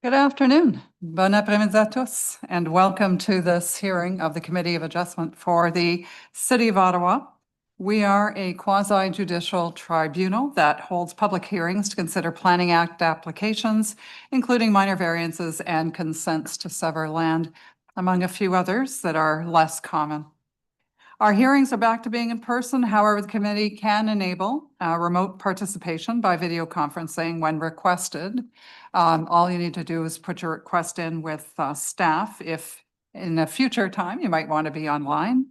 Good afternoon. Bon après-midi à tous, and welcome to this hearing of the Committee of Adjustment for the City of Ottawa. We are a quasi-judicial tribunal that holds public hearings to consider Planning Act applications, including minor variances and consents to sever land, among a few others that are less common. Our hearings are back to being in person. However, the committee can enable remote participation by video conferencing when requested. All you need to do is put your request in with staff if in a future time you might want to be online.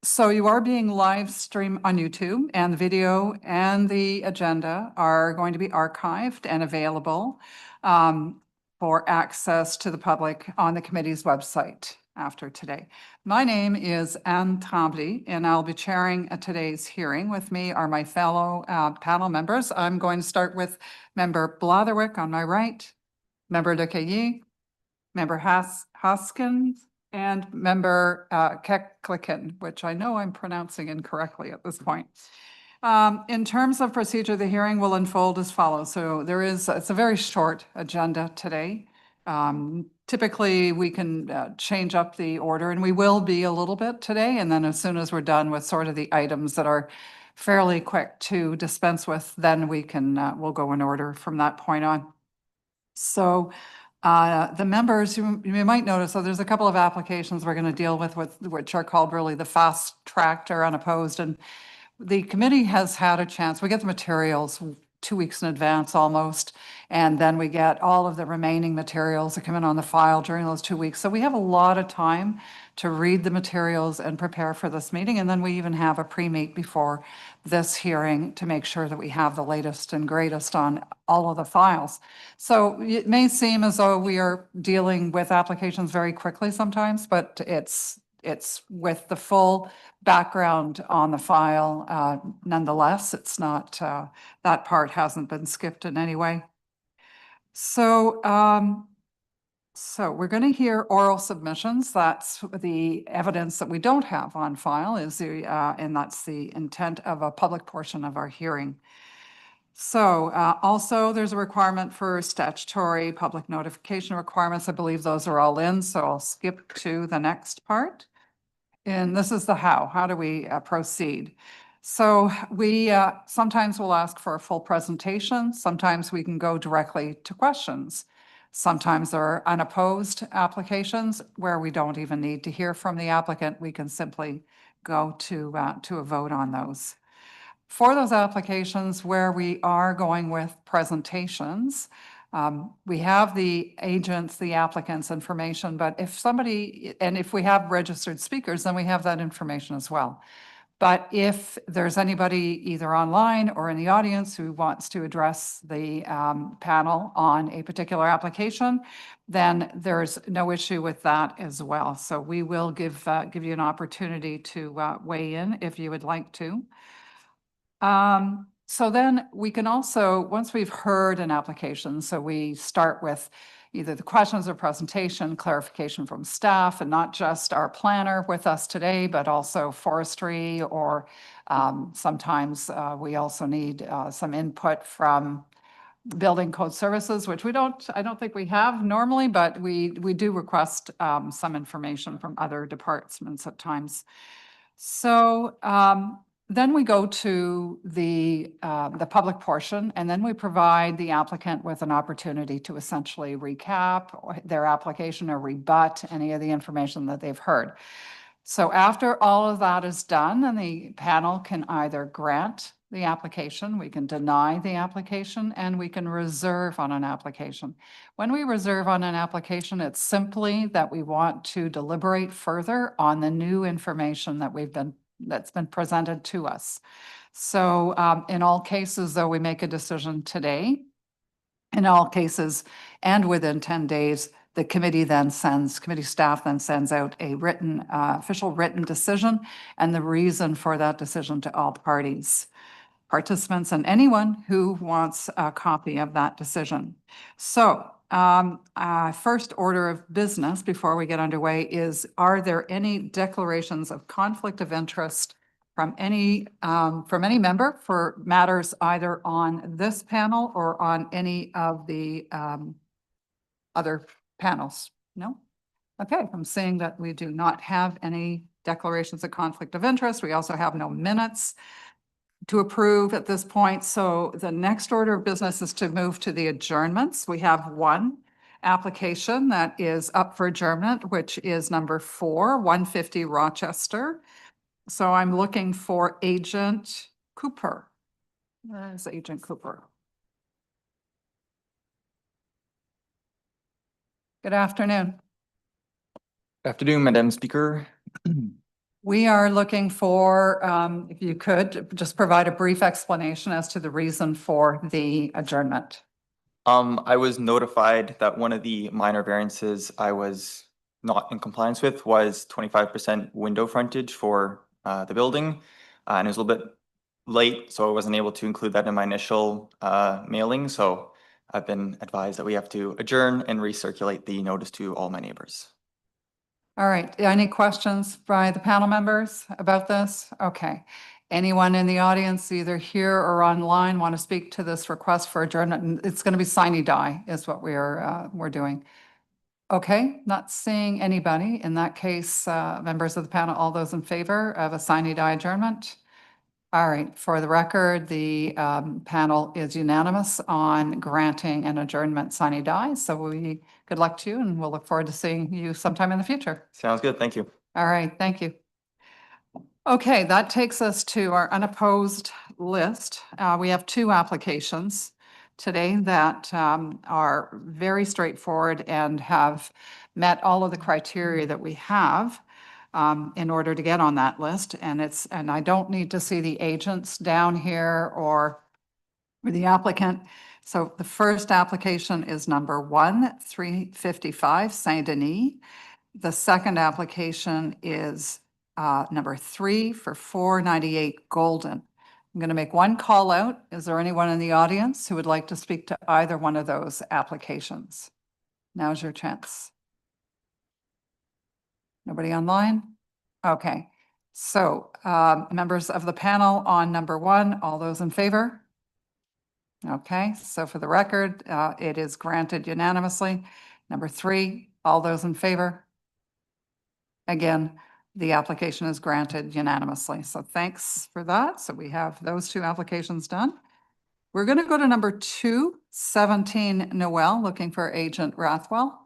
So you are being live streamed on YouTube, and the video and the agenda are going to be archived and available for access to the public on the committee's website after today. My name is Anne Tremblay, and I'll be chairing today's hearing. With me are my fellow panel members. I'm going to start with Member Blatherwick on my right, Member de Cailly, Member Hoskins, and Member Keklikin, which I know I'm pronouncing incorrectly at this point. In terms of procedure, the hearing will unfold as follows. So it's a very short agenda today. Typically, we can change up the order, and we will be a little bit today. And then as soon as we're done with sort of the items that are fairly quick to dispense with, then we'll go in order from that point on. So the members, you might notice, so there's a couple of applications we're going to deal with which are called really the fast tracked or unopposed. And the committee has had a chance, we get the materials 2 weeks in advance almost, and then we get all of the remaining materials that come in on the file during those 2 weeks. So we have a lot of time to read the materials and prepare for this meeting. And then we even have a pre-meet before this hearing to make sure that we have the latest and greatest on all of the files. So it may seem as though we are dealing with applications very quickly sometimes, but it's with the full background on the file. Nonetheless, it's not, that part hasn't been skipped in any way. So we're going to hear oral submissions. That's the evidence that we don't have on file and that's the intent of a public portion of our hearing. So also there's a requirement for statutory public notification requirements. I believe those are all in, so I'll skip to the next part. And this is the how. How do we proceed? So we sometimes will ask for a full presentation. Sometimes we can go directly to questions. Sometimes there are unopposed applications where we don't even need to hear from the applicant. We can simply go to a vote on those. For those applications where we are going with presentations, we have the agents, the applicants' information, but if we have registered speakers, then we have that information as well. But if there's anybody either online or in the audience who wants to address the panel on a particular application, then there's no issue with that as well. So we will give you an opportunity to weigh in if you would like to. So then we can also, once we've heard an application, so we start with either the questions or presentation, clarification from staff, and not just our planner with us today, but also forestry, or sometimes we also need some input from building code services, which I don't think we have normally, but we do request some information from other departments at times. So then we go to the public portion, and then we provide the applicant with an opportunity to essentially recap their application or rebut any of the information that they've heard. So after all of that is done, then the panel can either grant the application, we can deny the application, and we can reserve on an application. When we reserve on an application, it's simply that we want to deliberate further on the new information that's been presented to us. So in all cases, though, we make a decision today. In all cases, and within 10 days, the committee staff then sends out a official written decision, and the reason for that decision to all parties, participants, and anyone who wants a copy of that decision. So first order of business before we get underway is, are there any declarations of conflict of interest from any member for matters either on this panel or on any of the other panels? No? Okay, I'm seeing that we do not have any declarations of conflict of interest. We also have no minutes to approve at this point. So the next order of business is to move to the adjournments. We have one application that is up for adjournment, which is number 4, 150 Rochester. So I'm looking for Agent Cooper. Where is Agent Cooper? Good afternoon. Afternoon, Madam Speaker. We are looking for, if you could, just provide a brief explanation as to the reason for the adjournment. I was notified that one of the minor variances I was not in compliance with was 25% window frontage for the building. And it was a little bit late, so I wasn't able to include that in my initial mailing. So I've been advised that we have to adjourn and recirculate the notice to all my neighbors. All right, any questions by the panel members about this? Okay. Anyone in the audience, either here or online, want to speak to this request for adjournment? And it's going to be sine die is what we're doing. Okay, not seeing anybody. In that case, members of the panel, all those in favor of a sine die adjournment? All right, for the record, the panel is unanimous on granting an adjournment sine die. So good luck to you, and we'll look forward to seeing you sometime in the future. Sounds good. Thank you. All right, thank you. Okay, that takes us to our unopposed list. We have 2 applications today that are very straightforward and have met all of the criteria that we have in order to get on that list. And I don't need to see the agents down here or the applicant. So the first application is number 1, 355 Saint Denis. The second application is number 3 for 498 Golden. I'm going to make one call out. Is there anyone in the audience who would like to speak to either one of those applications? Now's your chance. Nobody online? Okay. So members of the panel on number 1, all those in favor? Okay, so for the record, it is granted unanimously. Number 3, all those in favor? Again, the application is granted unanimously. So thanks for that. So we have those 2 applications done. We're going to go to number 2, 17 Noel, looking for Agent Rathwell.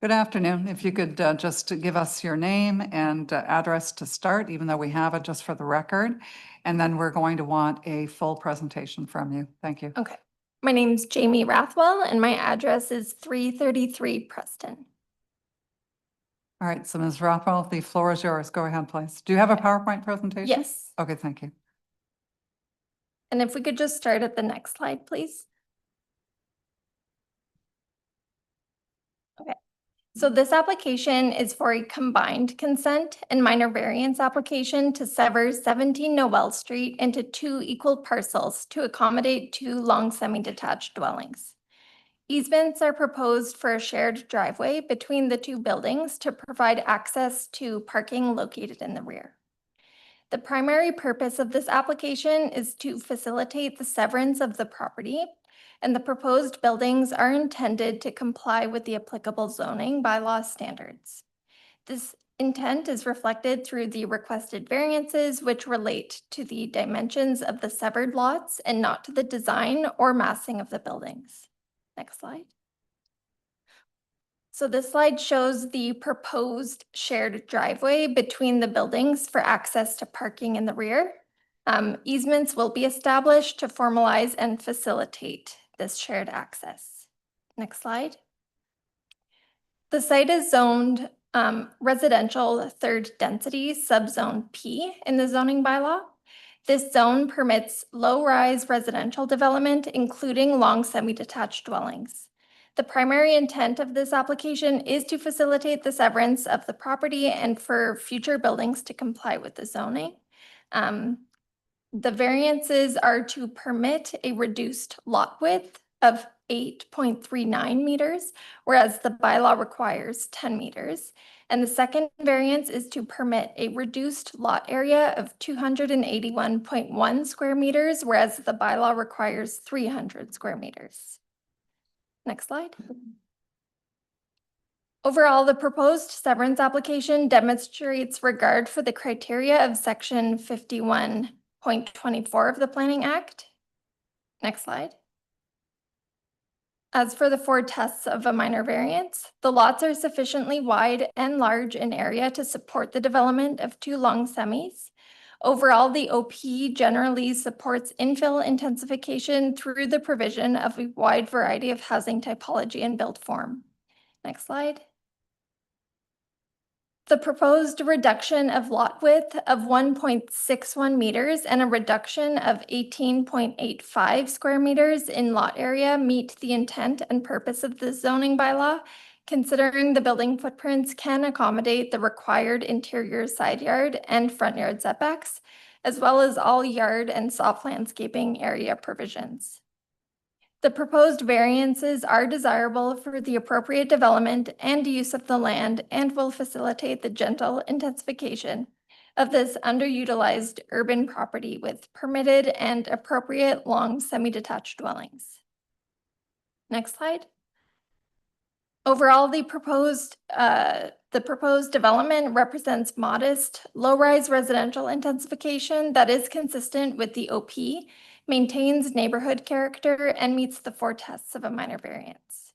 Good afternoon. If you could just give us your name and address to start, even though we have it just for the record, and then we're going to want a full presentation from you. Thank you. Okay. My name's Jamie Rathwell and my address is 333 Preston. All right, so Ms. Rathwell, the floor is yours. Go ahead, please. Do you have a PowerPoint presentation? Yes. Okay, thank you. And if we could just start at the next slide, please. Okay. So this application is for a combined consent and minor variance application to sever 17 Noel Street into 2 equal parcels to accommodate 2 long semi-detached dwellings. Easements are proposed for a shared driveway between the 2 buildings to provide access to parking located in the rear. The primary purpose of this application is to facilitate the severance of the property, and the proposed buildings are intended to comply with the applicable zoning bylaw standards. This intent is reflected through the requested variances, which relate to the dimensions of the severed lots and not to the design or massing of the buildings. Next slide. So this slide shows the proposed shared driveway between the buildings for access to parking in the rear. Easements will be established to formalize and facilitate this shared access. Next slide. The site is zoned residential 3rd density subzone P in the zoning bylaw. This zone permits low-rise residential development, including long semi-detached dwellings. The primary intent of this application is to facilitate the severance of the property and for future buildings to comply with the zoning. The variances are to permit a reduced lot width of 8.39 meters, whereas the bylaw requires 10 meters. And the second variance is to permit a reduced lot area of 281.1 square meters, whereas the bylaw requires 300 square meters. Next slide. Overall, the proposed severance application demonstrates regard for the criteria of Section 51.24 of the Planning Act. Next slide. As for the 4 tests of a minor variance, the lots are sufficiently wide and large in area to support the development of 2 long semis. Overall, the OP generally supports infill intensification through the provision of a wide variety of housing typology and build form. Next slide. The proposed reduction of lot width of 1.61 meters and a reduction of 18.85 square meters in lot area meet the intent and purpose of the zoning bylaw, considering the building footprints can accommodate the required interior side yard and front yard setbacks, as well as all yard and soft landscaping area provisions. The proposed variances are desirable for the appropriate development and use of the land and will facilitate the gentle intensification of this underutilized urban property with permitted and appropriate long semi-detached dwellings. Next slide. Overall, the proposed development represents modest, low-rise residential intensification that is consistent with the OP, maintains neighborhood character, and meets the 4 tests of a minor variance.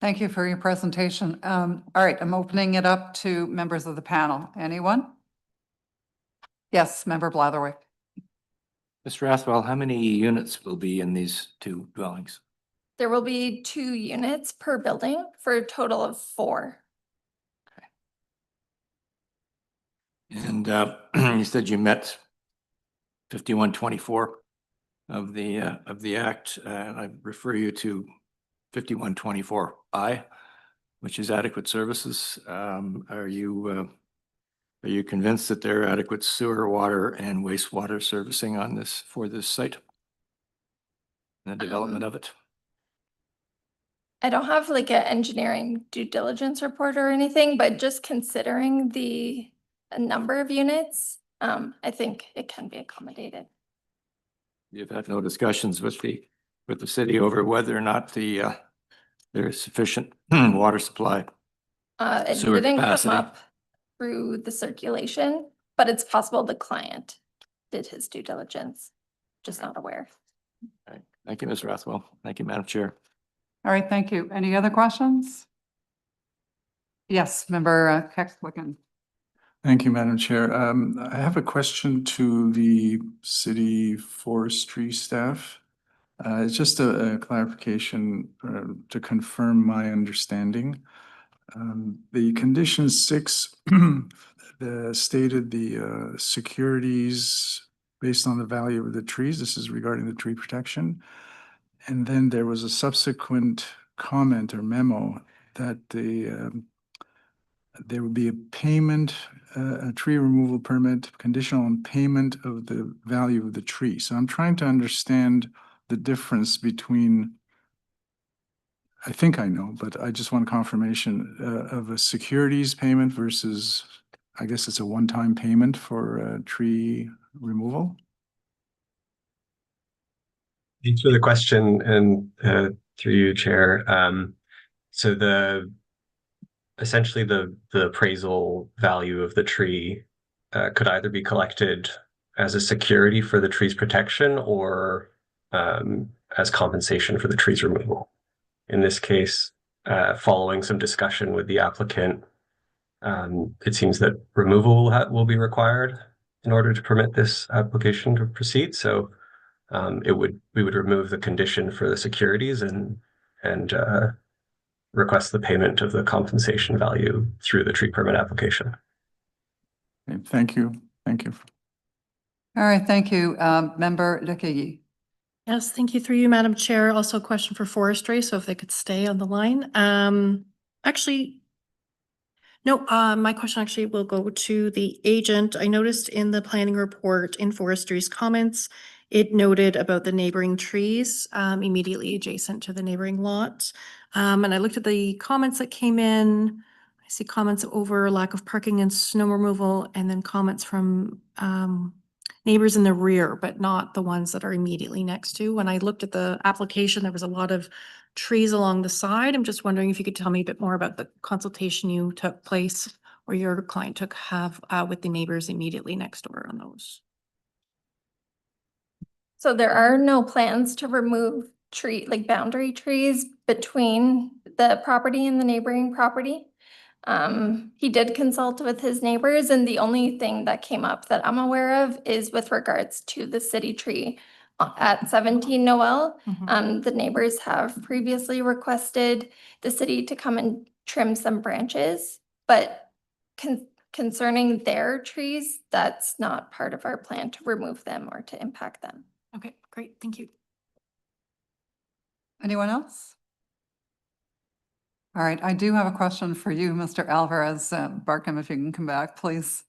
Thank you for your presentation. All right, I'm opening it up to members of the panel. Anyone? Yes, Member Blatherwick. Mr. Rathwell, how many units will be in these 2 dwellings? There will be 2 units per building for a total of 4. And you said you met 5124 of the Act. I refer you to 5124I, which is adequate services. Are you convinced that there are adequate sewer, water, and wastewater servicing on this for this site and the development of it? I don't have like an engineering due diligence report or anything, but just considering the number of units, I think it can be accommodated. You've had no discussions with the city over whether or not there is sufficient water supply? It Sewer didn't capacity. come up through the circulation, but it's possible the client did his due diligence, just not aware. All right. Thank you, Ms. Rathwell. Thank you, Madam Chair. All right, thank you. Any other questions? Yes, Member Kekslikan. Thank you, Madam Chair. I have a question to the city forestry staff. It's just a clarification to confirm my understanding. The condition 6 stated the securities based on the value of the trees. This is regarding the tree protection. And then there was a subsequent comment or memo that there would be a payment, a tree removal permit conditional on payment of the value of the tree. So I'm trying to understand the difference between, I think I know, but I just want confirmation of a securities payment versus, I guess it's a one-time payment for tree removal. Thanks for the question, and through you, Chair. So essentially the appraisal value of the tree could either be collected as a security for the tree's protection or as compensation for the tree's removal. In this case, following some discussion with the applicant, it seems that removal will be required in order to permit this application to proceed. So we would remove the condition for the securities and request the payment of the compensation value through the tree permit application. Okay, thank you. Thank you. All right, thank you. Member Lekegi. Yes, thank you through you, Madam Chair. Also a question for forestry, so if they could stay on the line. Actually, no, my question actually will go to the agent. I noticed in the planning report in forestry's comments, It noted about the neighboring trees immediately adjacent to the neighboring lots. And I looked at the comments that came in. I see comments over lack of parking and snow removal, and then comments from neighbors in the rear, but not the ones that are immediately next to. When I looked at the application, there was a lot of trees along the side. I'm just wondering if you could tell me a bit more about the consultation you took place or your client took have with the neighbors immediately next door on those. So there are no plans to remove boundary trees between the property and the neighboring property. He did consult with his neighbors, and the only thing that came up that I'm aware of is with regards to the city tree at 17 Noel. The neighbors have previously requested the city to come and trim some branches, but concerning their trees, that's not part of our plan to remove them or to impact them. Okay, great. Thank you. Anyone else? All right, I do have a question for you, Mr. Alvarez. Barkham, if you can come back, please.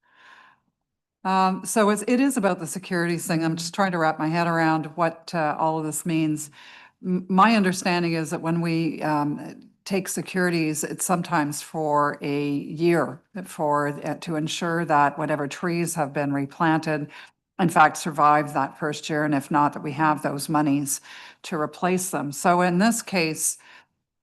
So it is about the securities thing. I'm just trying to wrap my head around what all of this means. My understanding is that when we take securities, it's sometimes for a year to ensure that whatever trees have been replanted, in fact, survive that first year, and if not, that we have those monies to replace them. So in this case,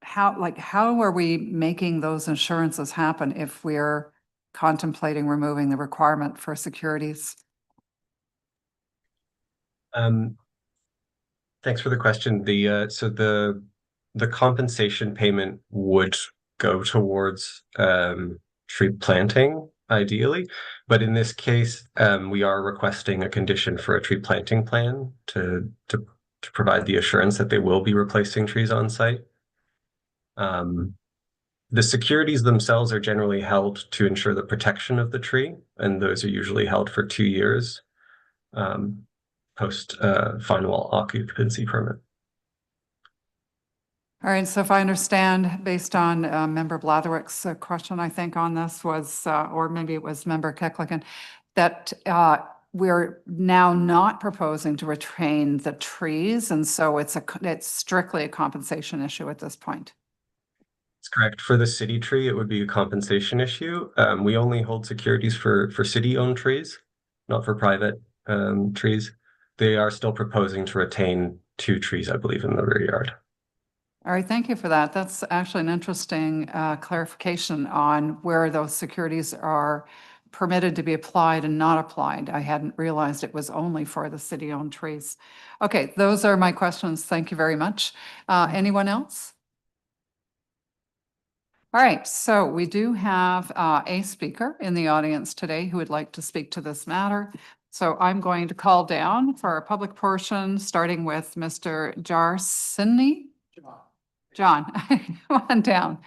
how are we making those insurances happen if we're contemplating removing the requirement for securities? Thanks for the question. So the compensation payment would go towards tree planting ideally, but in this case, we are requesting a condition for a tree planting plan to provide the assurance that they will be replacing trees on site. The securities themselves are generally held to ensure the protection of the tree, and those are usually held for 2 years post final occupancy permit. All right, so if I understand, based on Member Blatherwick's question, I think on this was, or maybe it was Member Keckligan, that we're now not proposing to retain the trees, and so it's strictly a compensation issue at this point. That's correct. For the city tree, it would be a compensation issue. We only hold securities for city-owned trees, not for private trees. They are still proposing to retain 2 trees, I believe, in the rear yard. All right, thank you for that. That's actually an interesting clarification on where those securities are permitted to be applied and not applied. I hadn't realized it was only for the city-owned trees. Okay, those are my questions. Thank you very much. Anyone else? All right, so we do have a speaker in the audience today who would like to speak to this matter. So I'm going to call down for our public portion, starting with Mr. Jarsinny. John, come on down.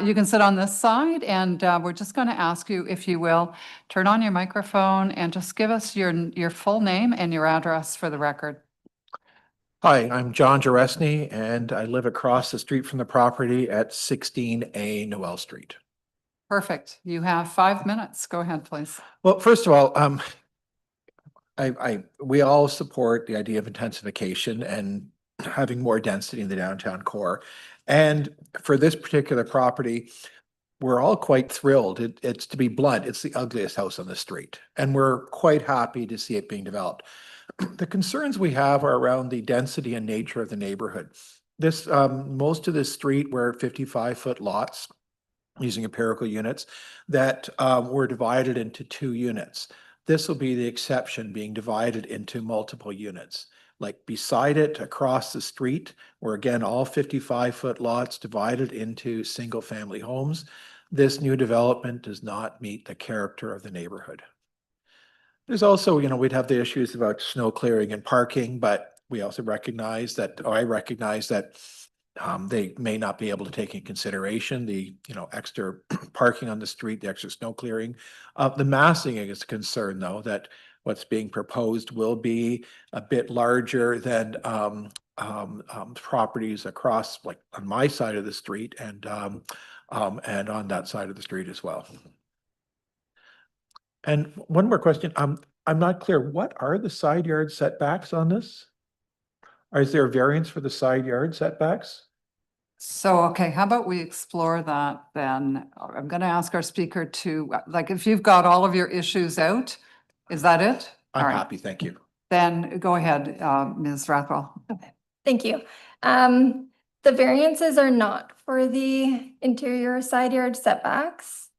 You can sit on this side, and we're just going to ask you, if you will, turn on your microphone and just give us your full name and your address for the record. Hi, I'm John Jaresny, and I live across the street from the property at 16A Noel Street. Perfect. You have 5 minutes. Go ahead, please. Well, first of all, we all support the idea of intensification and having more density in the downtown core. And for this particular property, we're all quite thrilled. It's, to be blunt, it's the ugliest house on the street, and we're quite happy to see it being developed. The concerns we have are around the density and nature of the neighborhood. This most of this street were 55-foot lots using empirical units that were divided into 2 units. This will be the exception, being divided into multiple units. Like beside it, across the street, were again all 55-foot lots divided into single-family homes. This new development does not meet the character of the neighborhood. There's also, we'd have the issues about snow clearing and parking, but we also recognize that, or I recognize that they may not be able to take in consideration the, extra parking on the street, the extra snow clearing. The massing is a concern, though, that what's being proposed will be a bit larger than properties across, like on my side of the street and on that side of the street as well. And one more question. I'm not clear, what are the side yard setbacks on this? Or is there a variance for the side yard setbacks? So, okay, how about we explore that then? I'm going to ask our speaker to, like, if you've got all of your issues out, is that it? All I'm right. happy, thank you. Then go ahead, Ms. Rathwell. Thank you. The variances are not for the interior side yard setbacks.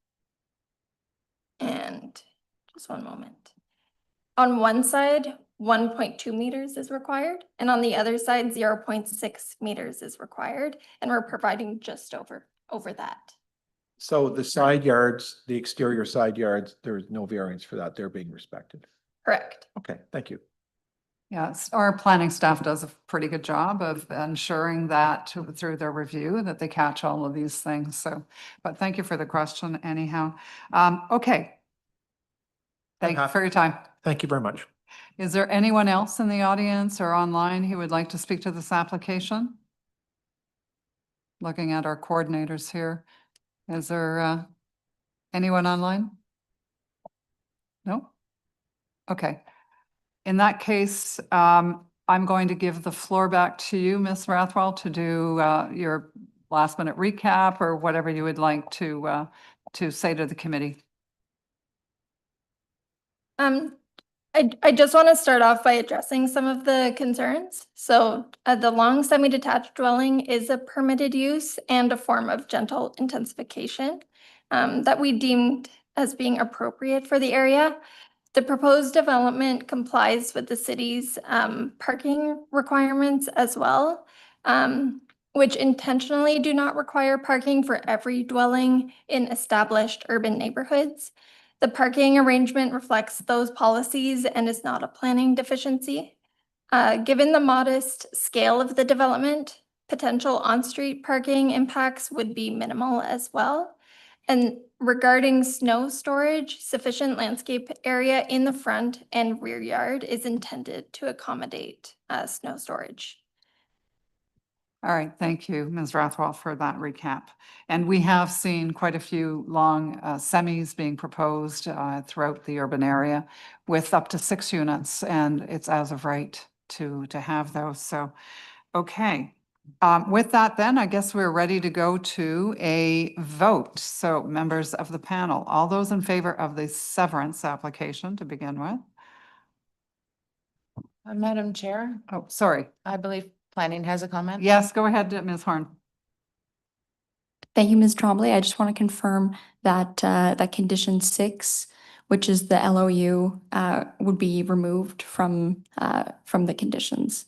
And just one moment. On one side, 1.2 meters is required, and on the other side, 0.6 meters is required, and we're providing just over that. So the side yards, the exterior side yards, there is no variance for that. They're being respected. Correct. Okay, thank you. Yes, our planning staff does a pretty good job of ensuring that through their review that they catch all of these things. So, but thank you for the question anyhow. Okay. Thank you for your time. Thank you very much. Is there anyone else in the audience or online who would like to speak to this application? Looking at our coordinators here, is there anyone online? No? Okay. In that case, I'm going to give the floor back to you, Ms. Rathwell, to do your last minute recap or whatever you would like to say to the committee. I just want to start off by addressing some of the concerns. So the long semi-detached dwelling is a permitted use and a form of gentle intensification that we deemed as being appropriate for the area. The proposed development complies with the city's parking requirements as well, which intentionally do not require parking for every dwelling in established urban neighborhoods. The parking arrangement reflects those policies and is not a planning deficiency. Given the modest scale of the development, potential on-street parking impacts would be minimal as well. And regarding snow storage, sufficient landscape area in the front and rear yard is intended to accommodate snow storage. All right, thank you, Ms. Rathwell, for that recap. And we have seen quite a few long semis being proposed throughout the urban area with up to 6 units, and it's as of right to have those. So, okay. With that then, I guess we're ready to go to a vote. So members of the panel, all those in favor of the severance application to begin with? Madam Chair, Oh, sorry. I believe planning has a comment. Yes, go ahead, Ms. Horn. Thank you, Ms. Trombley. I just want to confirm that that condition 6, which is the LOU, would be removed from the conditions.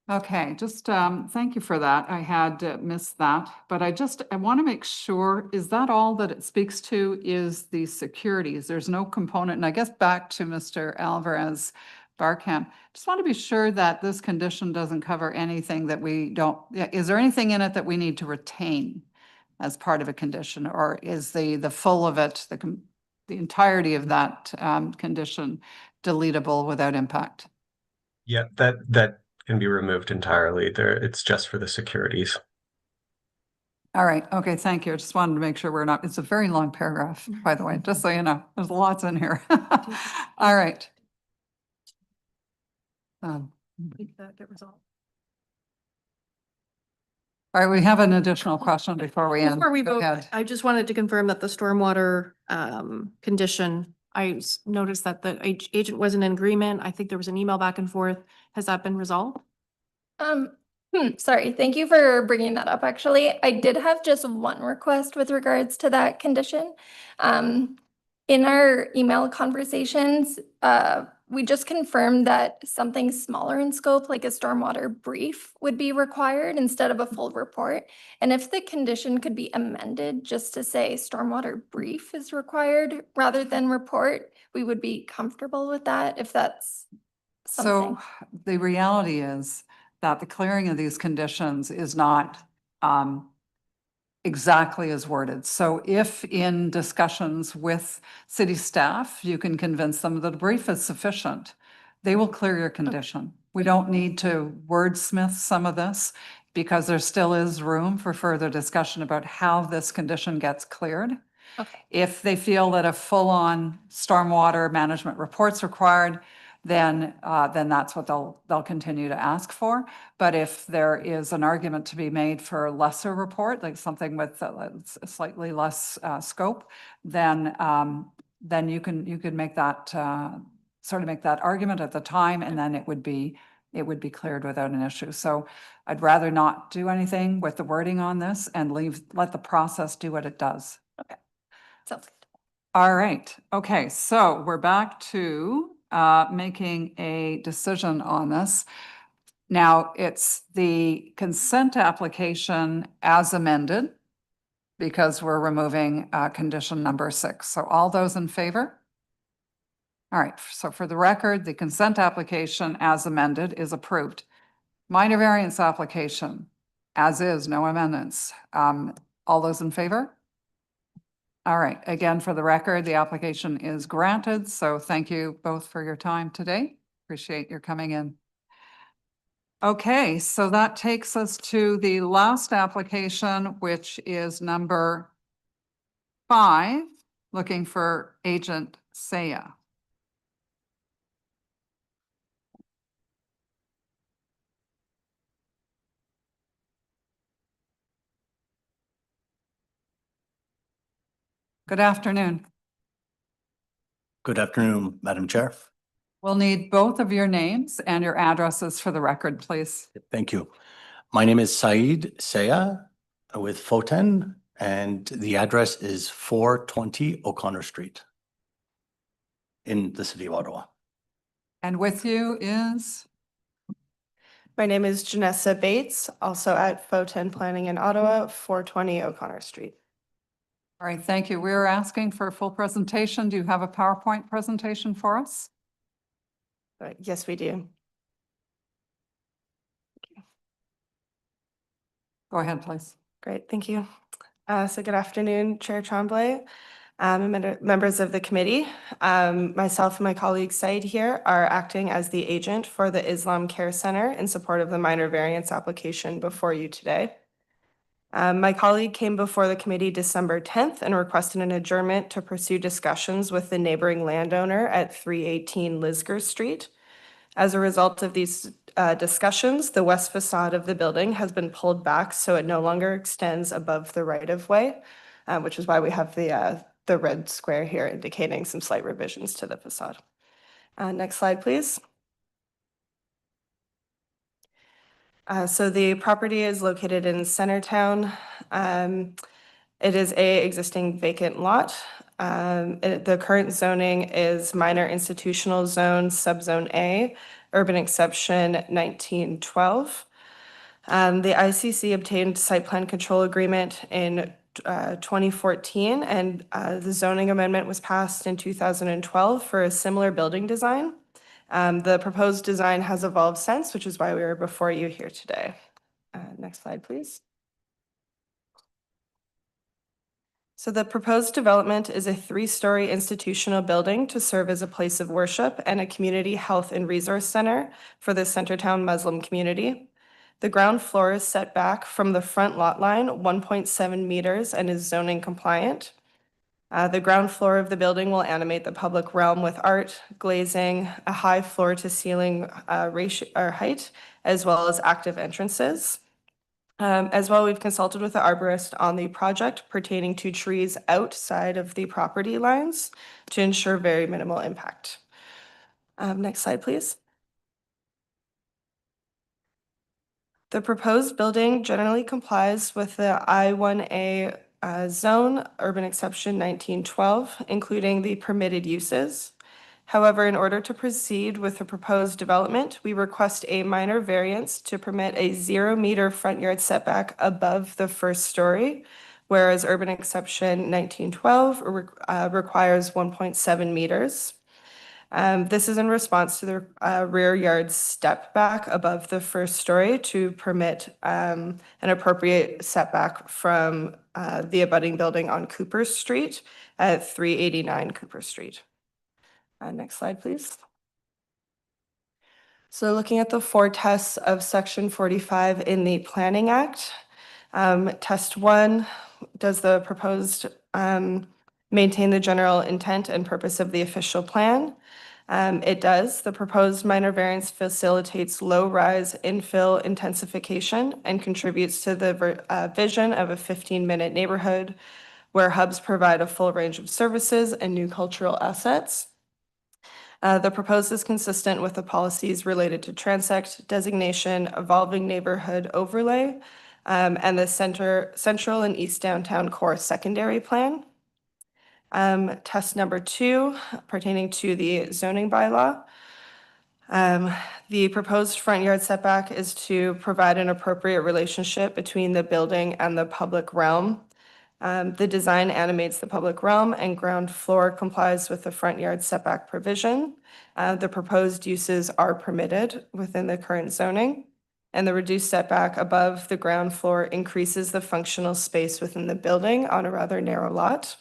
Okay, just thank you for that. I had missed that, but I want to make sure, is that all that it speaks to is the securities? There's no component, and I guess back to Mr. Alvarez Barkamp, just want to be sure that this condition doesn't cover anything that we don't, is there anything in it that we need to retain as part of a condition, or is the full of it, the entirety of that condition deletable without impact? Yeah, that can be removed entirely. There, it's just for the securities. All right. Okay. Thank you. I just wanted to make sure we're not, it's a very long paragraph, by the way, just so you know, there's lots in here. All right. All right. We have an additional question before we end. Before we Go vote, ahead. I just wanted to confirm that the stormwater condition, I noticed that the agent wasn't in agreement. I think there was an email back and forth. Has that been resolved? Sorry, thank you for bringing that up. Actually, I did have just one request with regards to that condition. In our email conversations, we just confirmed that something smaller in scope, like a stormwater brief, would be required instead of a full report. And if the condition could be amended just to say stormwater brief is required rather than report, we would be comfortable with that if that's something. So the reality is that the clearing of these conditions is not exactly as worded. So if in discussions with city staff, you can convince them that the brief is sufficient, they will clear your condition. We don't need to wordsmith some of this because there still is room for further discussion about how this condition gets cleared. Okay. If they feel that a full-on stormwater management report's required, then that's what they'll continue to ask for. But if there is an argument to be made for a lesser report, like something with a slightly less scope, then you can make that sort of make that argument at the time, and then it would be cleared without an issue. So I'd rather not do anything with the wording on this and let the process do what it does. Sounds good. All right. Okay. So we're back to making a decision on this. Now, it's the consent application as amended because we're removing condition number 6. So all those in favor? All right. So for the record, the consent application as amended is approved. Minor variance application as is, no amendments. All those in favor? All right, again, for the record, the application is granted, so thank you both for your time today. Appreciate your coming in. Okay, so that takes us to the last application, which is number 5, looking for Agent Saya. Good afternoon. Good afternoon, Madam Chair. We'll need both of your names and your addresses for the record, please. Thank you. My name is Saeed Saya with Foten, and the address is 420 O'Connor Street in the city of Ottawa. And with you is? My name is Janessa Bates, also at Foten Planning in Ottawa, 420 O'Connor Street. All right, thank you. We're asking for a full presentation. Do you have a PowerPoint presentation for us? Yes, we do. Go ahead, please. Great, thank you. So good afternoon, Chair Tremblay, and members of the committee. Myself and my colleague Said here are acting as the agent for the Islam Care Center in support of the minor variance application before you today. My colleague came before the committee December 10th and requested an adjournment to pursue discussions with the neighboring landowner at 318 Lisgar Street. As a result of these discussions, the west facade of the building has been pulled back so it no longer extends above the right-of-way, which is why we have the red square here indicating some slight revisions to the facade. Next slide, please. So the property is located in Centertown. It is a existing vacant lot. The current zoning is minor institutional zone, subzone A, urban exception 1912. The ICC obtained site plan control agreement in 2014, and the zoning amendment was passed in 2012 for a similar building design. The proposed design has evolved since, which is why we are before you here today. Next slide, please. So the proposed development is a 3-story institutional building to serve as a place of worship and a community health and resource center for the Centertown Muslim community. The ground floor is set back from the front lot line 1.7 meters and is zoning compliant. The ground floor of the building will animate the public realm with art, glazing, a high floor to ceiling height, as well as active entrances. As well, we've consulted with the arborist on the project pertaining to trees outside of the property lines to ensure very minimal impact. Next slide, please. The proposed building generally complies with the I-1A zone, urban exception 1912, including the permitted uses. However, in order to proceed with the proposed development, we request a minor variance to permit a 0-meter front yard setback above the first story, whereas urban exception 1912 requires 1.7 meters. This is in response to the rear yard step back above the first story to permit an appropriate setback from the abutting building on Cooper Street at 389 Cooper Street. Next slide, please. So looking at the 4 tests of Section 45 in the Planning Act, test 1, does the proposed maintain the general intent and purpose of the official plan. It does. The proposed minor variance facilitates low-rise infill intensification and contributes to the vision of a 15-minute neighborhood where hubs provide a full range of services and new cultural assets. The proposed is consistent with the policies related to transect designation, evolving neighborhood overlay, and the central and east downtown core secondary plan. Test number 2 pertaining to the zoning bylaw. The proposed front yard setback is to provide an appropriate relationship between the building and the public realm. The design animates the public realm and ground floor complies with the front yard setback provision. The proposed uses are permitted within the current zoning, and the reduced setback above the ground floor increases the functional space within the building on a rather narrow lot.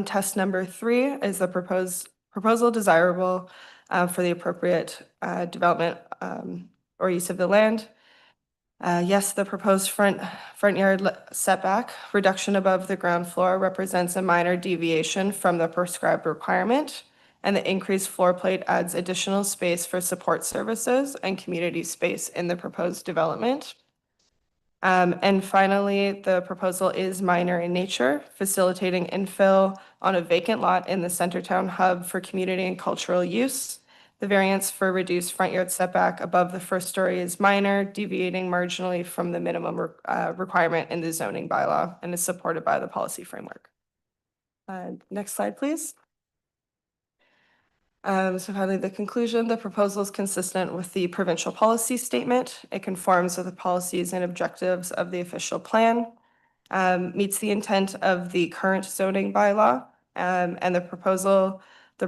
Test number 3 is the proposal desirable for the appropriate development or use of the land. Yes, the proposed front yard setback reduction above the ground floor represents a minor deviation from the prescribed requirement, and the increased floor plate adds additional space for support services and community space in the proposed development. And finally, the proposal is minor in nature, facilitating infill on a vacant lot in the Centertown hub for community and cultural use. The variance for reduced front yard setback above the first story is minor, deviating marginally from the minimum requirement in the zoning bylaw and is supported by the policy framework. Next slide, please. So finally, the conclusion, the proposal is consistent with the provincial policy statement. It conforms with the policies and objectives of the official plan, meets the intent of the current zoning bylaw, and the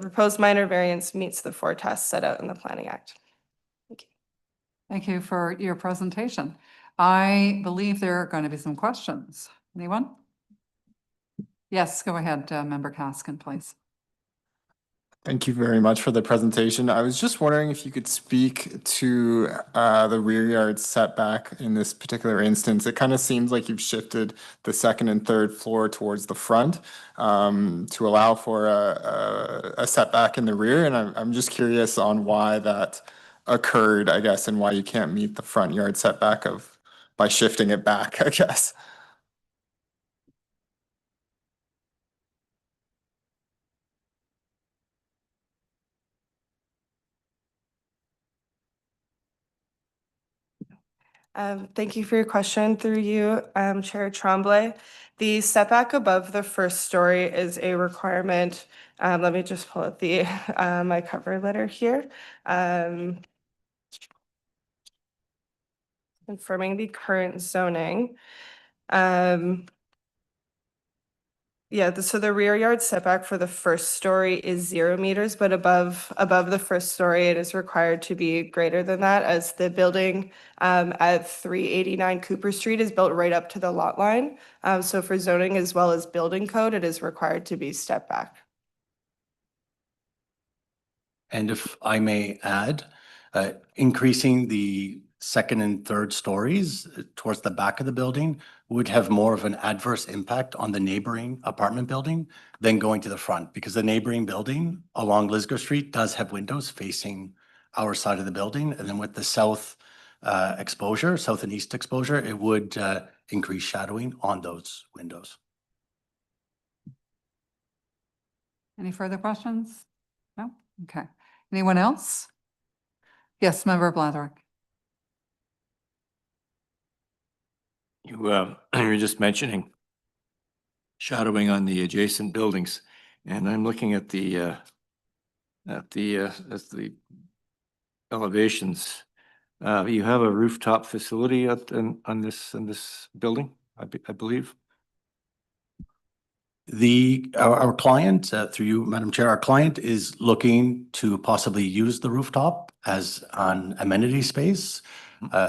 proposed minor variance meets the 4 tests set out in the Planning Act. Thank you. Thank you for your presentation. I believe there are going to be some questions. Anyone? Yes, go ahead, Member Kaskin, please. Thank you very much for the presentation. I was just wondering if you could speak to the rear yard setback in this particular instance. It kind of seems like you've shifted the second and third floor towards the front to allow for a setback in the rear. And I'm just curious on why that occurred, I guess, and why you can't meet the front yard setback by shifting it back, I guess. Thank you for your question. Through you, Chair Tremblay. The setback above the first story is a requirement. Let me just pull up the my cover letter here. Confirming the current zoning. So the rear yard setback for the first story is 0 meters, but above the first story, it is required to be greater than that, as the building at 389 Cooper Street is built right up to the lot line. So for zoning as well as building code, it is required to be stepped back. And if I may add, increasing the second and third stories towards the back of the building would have more of an adverse impact on the neighboring apartment building than going to the front, because the neighboring building along Lisgar Street does have windows facing our side of the building. And then with the south exposure, south and east exposure, it would increase shadowing on those windows. Any further questions? No? Okay. Anyone else? Yes, Member Blatherick. You were just mentioning shadowing on the adjacent buildings, and I'm looking at the elevations. You have a rooftop facility on this building, I believe. Our client, through you, Madam Chair, our client is looking to possibly use the rooftop as an amenity space,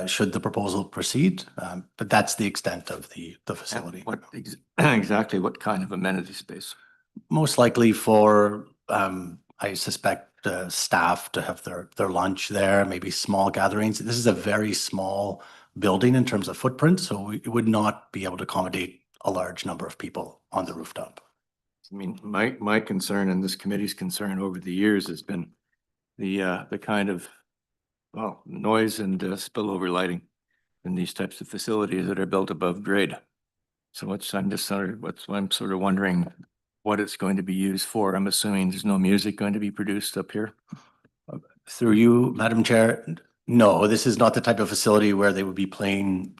should the proposal proceed, but that's the extent of the facility. Exactly what kind of amenity space? Most likely for, I suspect, staff to have their lunch there, maybe small gatherings. This is a very small building in terms of footprint, so it would not be able to accommodate a large number of people on the rooftop. I mean, my concern and this committee's concern over the years has been the kind of, well, noise and spillover lighting in these types of facilities that are built above grade. So I'm sort of wondering what it's going to be used for. I'm assuming there's no music going to be produced up here. Through you, Madam Chair, no, this is not the type of facility where they would be playing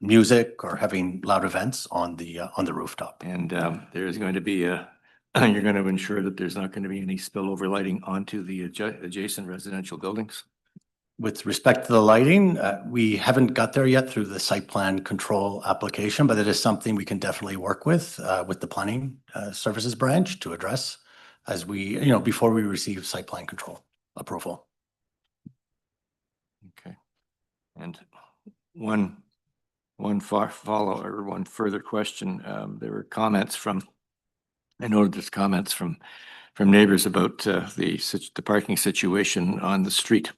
music or having loud events on the rooftop. And there's going to be you're going to ensure that there's not going to be any spillover lighting onto the adjacent residential buildings. With respect to the lighting, we haven't got there yet through the site plan control application, but it is something we can definitely work with the planning services branch to address as we, before we receive site plan control approval. Okay. And one further question. There were comments I noted there's comments from neighbors about the parking situation on the street.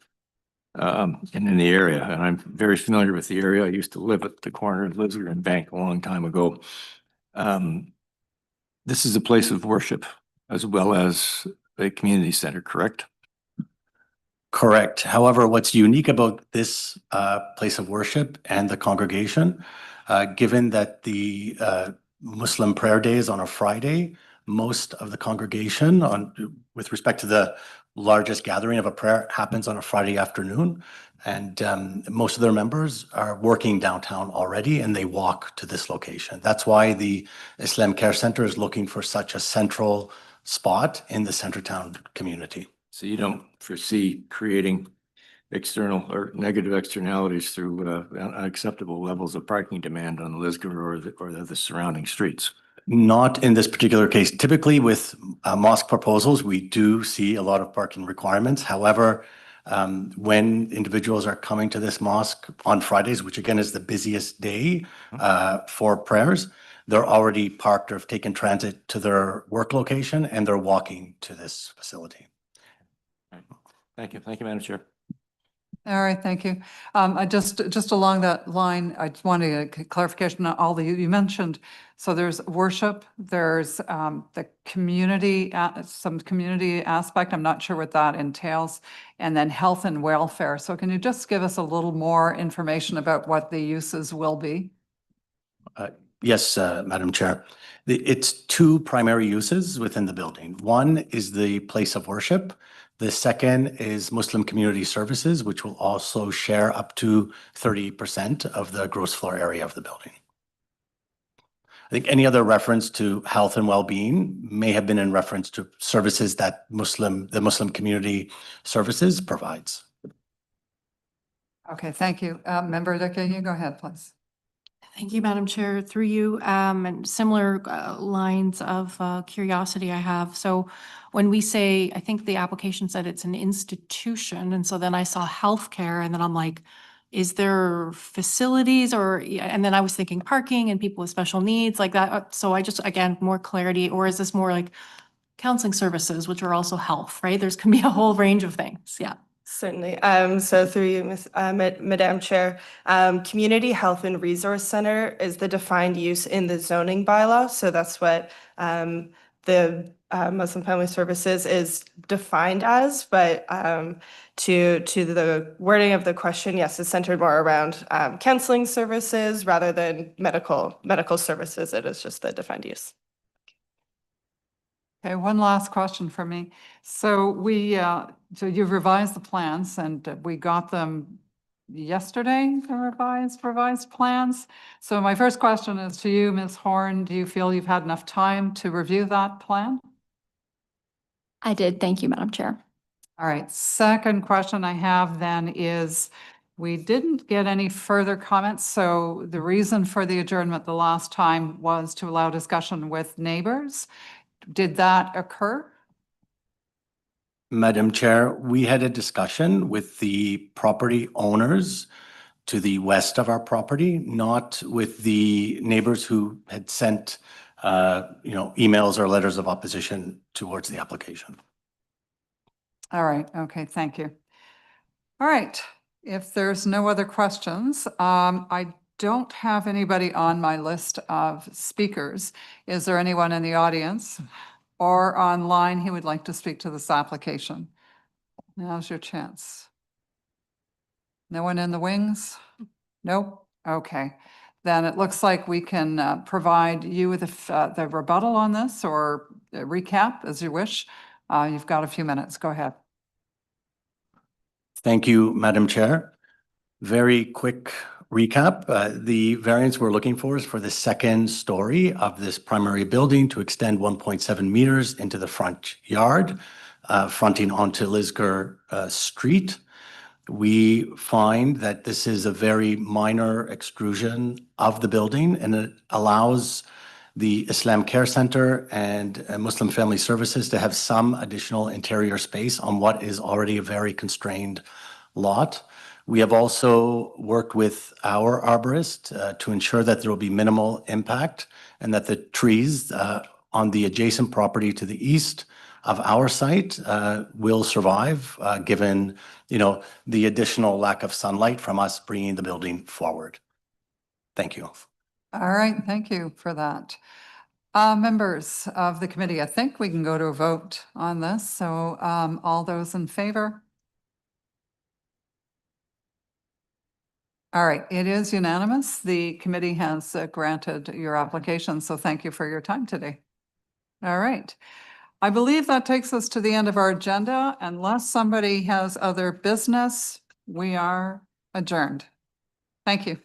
And in the area, and I'm very familiar with the area. I used to live at the corner of Lisgar and Bank a long time ago. This is a place of worship as well as a community center, correct? Correct. However, what's unique about this place of worship and the congregation, given that the Muslim prayer day is on a Friday, most of the congregation with respect to the largest gathering of a prayer happens on a Friday afternoon. And most of their members are working downtown already and they walk to this location. That's why the Islam Care Center is looking for such a central spot in the Centertown community. So you don't foresee creating external or negative externalities through unacceptable levels of parking demand on Lisgar or the surrounding streets? Not in this particular case. Typically with mosque proposals, we do see a lot of parking requirements. However, when individuals are coming to this mosque on Fridays, which again is the busiest day for prayers, they're already parked or have taken transit to their work location and they're walking to this facility. Thank you. Thank you, Madam Chair. All right, thank you. I just along that line, I just wanted a clarification on all you mentioned. So there's worship, there's the community, some community aspect. I'm not sure what that entails, and then health and welfare. So can you just give us a little more information about what the uses will be? Yes, Madam Chair. It's two primary uses within the building. One is the place of worship. The second is Muslim community services, which will also share up to 30% of the gross floor area of the building. I think any other reference to health and well-being may have been in reference to services that the Muslim community services provides. Okay, thank you. Member Dickey, you go ahead, please. Thank you, Madam Chair. Through you, and similar lines of curiosity I have. So when we say, I think the application said it's an institution, and so then I saw healthcare, and then I'm like, is there facilities and then I was thinking parking and people with special needs like that. So I just, again, more clarity, or is this more like counseling services, which are also health, right? There's can be a whole range of things. Yeah. Certainly. So through you, Madam Chair, Community Health and Resource Center is the defined use in the zoning bylaw. So that's what the Muslim Family Services is defined as. But to the wording of the question, yes, it's centered more around counseling services rather than medical services. It is just the defined use. Okay, one last question for me. So so you've revised the plans and we got them yesterday, the revised plans. So my first question is to you, Ms. Horn. Do you feel you've had enough time to review that plan? I did. Thank you, Madam Chair. All right. Second question I have then is, we didn't get any further comments. So the reason for the adjournment the last time was to allow discussion with neighbors. Did that occur? Madam Chair, we had a discussion with the property owners to the west of our property, not with the neighbors who had sent, emails or letters of opposition towards the application. All right. Okay. Thank you. All right. If there's no other questions, I don't have anybody on my list of speakers. Is there anyone in the audience or online who would like to speak to this application? Now's your chance. No one in the wings? Nope. Okay. Then it looks like we can provide you with the rebuttal on this or a recap as you wish. You've got a few minutes. Go ahead. Thank you, Madam Chair. Very quick recap. The variance we're looking for is for the second story of this primary building to extend 1.7 meters into the front yard, fronting onto Lisgar Street. We find that this is a very minor extrusion of the building, and it allows the Islam Care Center and Muslim Family Services to have some additional interior space on what is already a very constrained lot. We have also worked with our arborist to ensure that there will be minimal impact and that the trees on the adjacent property to the east of our site will survive, given, the additional lack of sunlight from us bringing the building forward. Thank you. All right, thank you for that. Members of the committee, I think we can go to a vote on this. So all those in favor? All right, it is unanimous. The committee has granted your application, so thank you for your time today. All right. I believe that takes us to the end of our agenda. Unless somebody has other business, we are adjourned. Thank you.